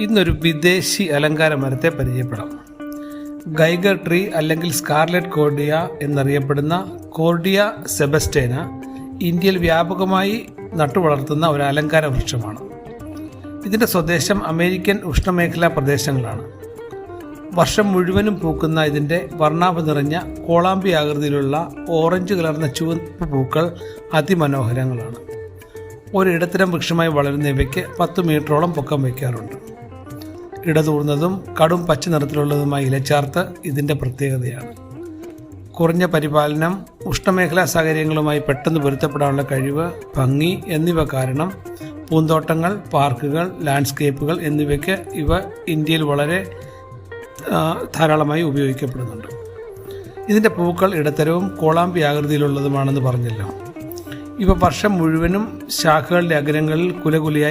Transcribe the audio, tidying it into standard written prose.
ഇന്നൊരു വിദേശി അലങ്കാര മരത്തെ പരിചയപ്പെടാം. ഗൈഗർ ട്രീ അല്ലെങ്കിൽ സ്കാർലെറ്റ് കോർഡിയ എന്നറിയപ്പെടുന്ന കോർഡിയ സെബസ്റ്റേന ഇന്ത്യയിൽ വ്യാപകമായി നട്ടുവളർത്തുന്ന ഒരു അലങ്കാര വൃക്ഷമാണ്. ഇതിൻ്റെ സ്വദേശം അമേരിക്കൻ ഉഷ്ണമേഖലാ പ്രദേശങ്ങളാണ്. വർഷം മുഴുവനും പൂക്കുന്ന ഇതിൻ്റെ വർണ്ണാഭ നിറഞ്ഞ കോളാമ്പി ആകൃതിയിലുള്ള ഓറഞ്ച് കലർന്ന ചുവപ്പ് പൂക്കൾ അതിമനോഹരങ്ങളാണ്. ഒരിടത്തരം വൃക്ഷമായി വളരുന്ന ഇവയ്ക്ക് 10 മീറ്ററോളം പൊക്കം വയ്ക്കാറുണ്ട്. ഇടതൂർന്നതും കടും പച്ച നിറത്തിലുള്ളതുമായ ഇലച്ചാർത്ത് ഇതിൻ്റെ പ്രത്യേകതയാണ്. കുറഞ്ഞ പരിപാലനം, ഉഷ്ണമേഖലാ സാഹചര്യങ്ങളുമായി പെട്ടെന്ന് പൊരുത്തപ്പെടാനുള്ള കഴിവ്, ഭംഗി എന്നിവ കാരണം പൂന്തോട്ടങ്ങൾ, പാർക്കുകൾ, ലാൻഡ്സ്കേപ്പുകൾ എന്നിവയ്ക്ക് ഇവ ഇന്ത്യയിൽ വളരെ ധാരാളമായി ഉപയോഗിക്കപ്പെടുന്നുണ്ട്. ഇതിൻ്റെ പൂക്കൾ ഇടത്തരവും കോളാമ്പി ആകൃതിയിലുള്ളതുമാണെന്ന് പറഞ്ഞല്ലോ. ഇവ വർഷം മുഴുവനും ശാഖകളുടെ അഗ്രങ്ങളിൽ കുലകുലയായി